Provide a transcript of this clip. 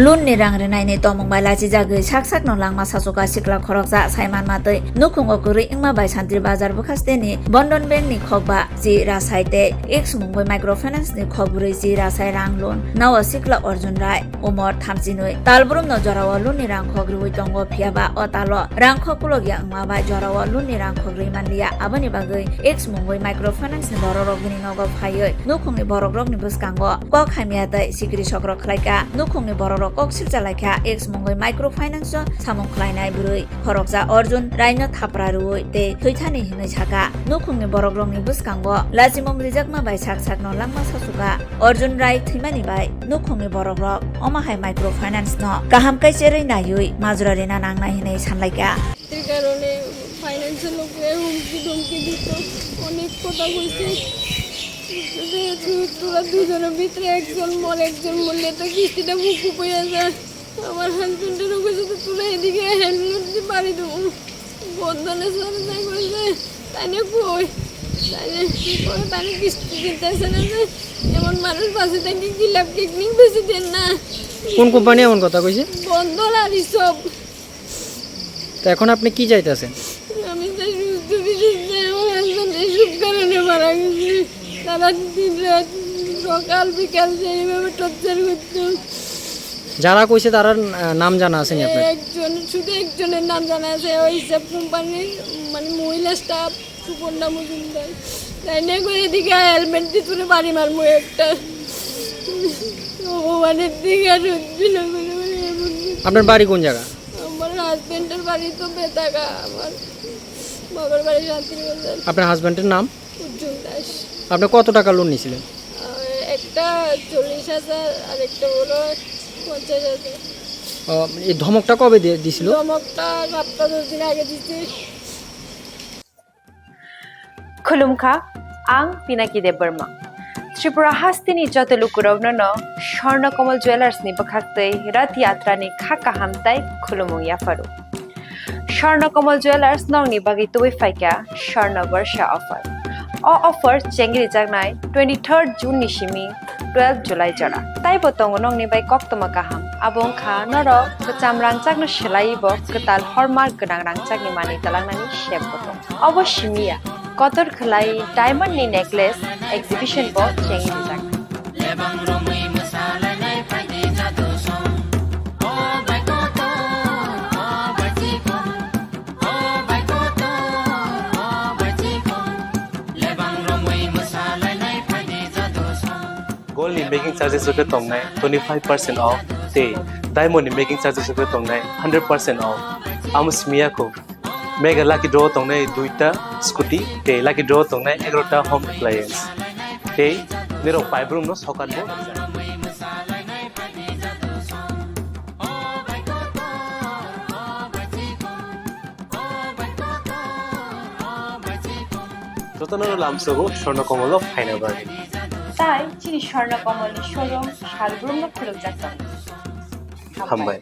Lun ni rang renai ni tomong bai lachi jagoi sak no langma sasoka sikla khorokja saiman matoi nukhung okuri ingma bai santri bazar bukhaste ni Bandhan Bank ni khokba ji rasai te Rwjakma bai microfinance ni khoburi ji rasai rang loan nawa sikla Arjun Rai umor thamchinoi talbrum no jorawa lun ni rang khogri oi tongo phiaba otalo rang khokulog ya ingma bai jorawa lun ni rang khogri manliya abani bagai Rwjakma bai microfinance ni borok ni nogo phayoi nukhung ni borok rok ni buskango kok khamia tai sikri sokrok khlaika nukhung ni borok kok siljalaka Rwjakma microfinance samung khlainai burui khorokja Arjun Rai no thapra ruoi te Thwikha hinai chaka nukhung ni borok rok ni buskango Lachimung Rwjakma bai sak no langma sasuka Arjun Rai thimani bai nukhung ni borok rok omahai microfinance no kaham kai cherei nayui majra rena nangnai hinai sanlaika এই কারণে ফাইন্যান্সের লোকে হুমকি ধমকি দিত অনেক কথা কইছে যেহেতু তোরা দুজনের ভিতরে একজন মরলে তো কিস্তিটা মুখ হয়ে যায় আমার হাজবেন্ডেরও কইছে তো তোরা এদিকে হ্যান্ডেল দিতে পারি দেবো বন্ধনে সাথে তাই কইছে তাই নিয়ে কই তাই কি করে তাই কিস্তি দিতেছে না যে এমন মানুষ পাশে থেকে গিলাপ টেকনিক বেশি দেন না কোন কোম্পানি এমন কথা কইছে বন্ধন আর সব তো এখন আপনি কি চাইতেছেন আমি চাই সুস্থ বিশেষ আমার হাজবেন্ড এইসব কারণে মারা গেছে তারা দিন রাত সকাল বিকাল সেইভাবে টর্চার করতো যারা কইছে তার নাম জানা আছে নি আপনার শুধু একজনের নাম জানা আছে ওই সব কোম্পানির মানে মহিলা স্টাফ সুপর্ণা মজুমদার তাই নিয়ে করে এদিকে হেলমেট দিয়ে তুলে বাড়ি মারবো একটা ভগবানের দিকে আর উঠছিল আপনার বাড়ি কোন জায়গা আমার হাজবেন্ডের বাড়ি তো বেতাগা আমার বাবার বাড়ি শান্তিনিকেতন আপনার হাজবেন্ডের নাম উজ্জ্বল দাস আপনি কত টাকা লোন নিয়েছিলেন একটা 40,000 আর একটা হলো 50,000 এই ধমকটা কবে দিছিল ধমকটা সপ্তাহ 10 দিন আগে দিয়েছে खुलुमखा आं पिनाकी देब बर्मा त्रिपुरा हास्तिनि जतलुकुरावनो स्वर्णकमल ज्वेलार्सनि बखाक्तै रथ यात्रानि खाका हामताय खुलुमुं याफारु स्वर्णकमल ज्वेलार्स नंगनि बागै तुबै फाइका स्वर्ण वर्षा ऑफर ऑफर चेंगरि जागनाय 23 जून निसिमी 12 जुलाई जरा ताइ बतंग नंगनि बाय कक्तमा गाहाम आबुं खा नर कचाम रांचागनो सेलाइबो कताल हरमार्क गोनां रांचागनि मानि तालांनानि shape बतंग अवश्यमिया Kotok khlai diamond ni necklace exhibition bo chengi jak lebang romai masala nai phai jadu som o bai koto o bai chiko o bai koto o bai chiko lebang romai masala nai phai jadu som gold ni making charges ko tongnai 25% off te diamond ni making charges ko tongnai 100% off amusmia ko Mega lucky draw tongnai duita scooty te lucky draw tongnai 11ta home appliance te nero 5 room no sokan bo Totanoro lamsogo Swarnakamalo final bargain tai chini Swarnakamali showroom shalbrum no khuluk jakam hambai